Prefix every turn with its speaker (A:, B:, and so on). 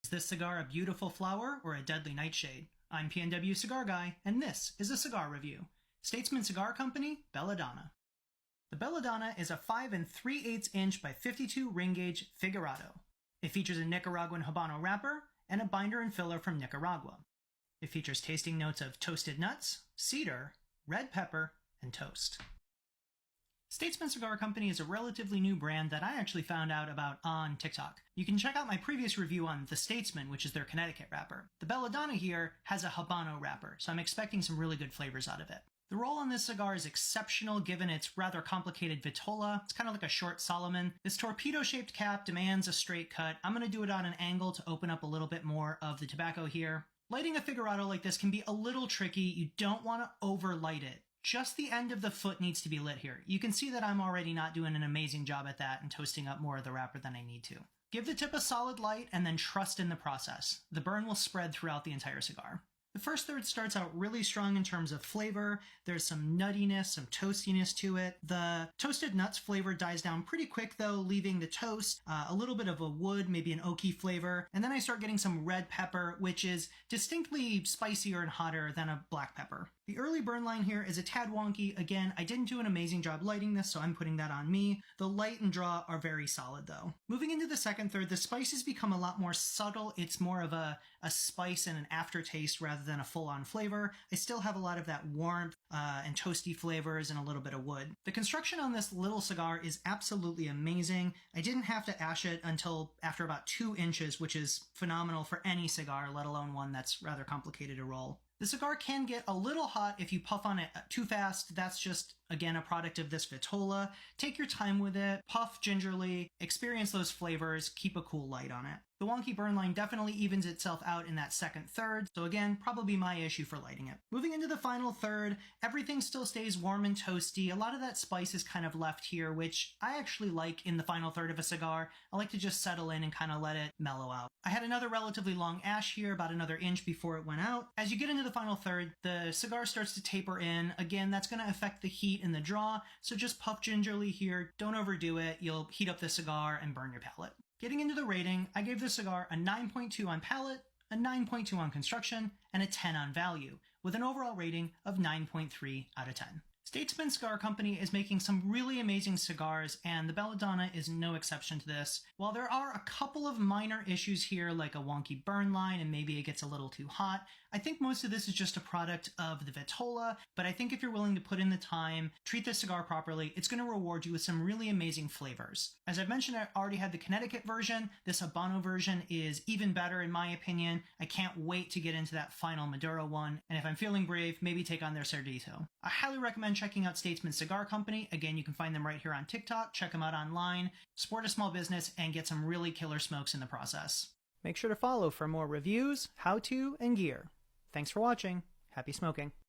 A: Is this cigar a beautiful flower or a deadly nightshade? I'm PNW Cigar Guy, and this is a cigar review. Statesman Cigar Company, Bella Donna. The Bella Donna is a 5 3/8 inch by 52 ring gauge Figurado. It features a Nicaraguan Habano wrapper and a binder and filler from Nicaragua. It features tasting notes of toasted nuts, cedar, red pepper, and toast. Statesman Cigar Company is a relatively new brand that I actually found out about on TikTok. You can check out my previous review on the Statesman, which is their Connecticut wrapper. The Bella Donna here has a Habano wrapper, so I'm expecting some really good flavors out of it. The roll on this cigar is exceptional given its rather complicated vitola. It's kind of like a short Solomon. This torpedo-shaped cap demands a straight cut. I'm going to do it on an angle to open up a little bit more of the tobacco here. Lighting a Figurado like this can be a little tricky. You don't want to overlight it. Just the end of the foot needs to be lit here. You can see that I'm already not doing an amazing job at that and toasting up more of the wrapper than I need to. Give the tip a solid light and then trust in the process. The burn will spread throughout the entire cigar. The first third starts out really strong in terms of flavor. There's some nuttiness, some toastiness to it. The toasted nuts flavor dies down pretty quick though, leaving the toast a little bit of a wood, maybe an oaky flavor. And then I start getting some red pepper, which is distinctly spicier and hotter than a black pepper. The early burn line here is a tad wonky. Again, I didn't do an amazing job lighting this, so I'm putting that on me. The light and draw are very solid though. Moving into the second third, the spices become a lot more subtle. It's more of a spice and an aftertaste rather than a full-on flavor. I still have a lot of that warmth and toasty flavors and a little bit of wood. The construction on this little cigar is absolutely amazing. I didn't have to ash it until after about 2 inches, which is phenomenal for any cigar, let alone one that's rather complicated to roll. The cigar can get a little hot if you puff on it too fast. That's just, again, a product of this vitola. Take your time with it, puff gingerly, experience those flavors, keep a cool light on it. The wonky burn line definitely evens itself out in that second third, so again, probably my issue for lighting it. Moving into the final third, everything still stays warm and toasty. A lot of that spice is kind of left here, which I actually like in the final third of a cigar. I like to just settle in and kind of let it mellow out. I had another relatively long ash here, about another inch before it went out. As you get into the final third, the cigar starts to taper in. Again, that's going to affect the heat in the draw, so just puff gingerly here. Don't overdo it. You'll heat up the cigar and burn your palate. Getting into the rating, I gave this cigar a 9.2 on palate, a 9.2 on construction, and a 10 on value, with an overall rating of 9.3 out of 10. Statesman Cigar Company is making some really amazing cigars, and the Bella Donna is no exception to this. While there are a couple of minor issues here, like a wonky burn line and maybe it gets a little too hot, I think most of this is just a product of the vitola, but I think if you're willing to put in the time, treat this cigar properly, it's going to reward you with some really amazing flavors. As I've mentioned, I already had the Connecticut version. This Habano version is even better in my opinion. I can't wait to get into that final Maduro one, and if I'm feeling brave, maybe take on their Cerdito. I highly recommend checking out Statesman Cigar Company. Again, you can find them right here on TikTok. Check them out online, support a small business, and get some really killer smokes in the process. Make sure to follow for more reviews, how-to, and gear. Thanks for watching. Happy smoking.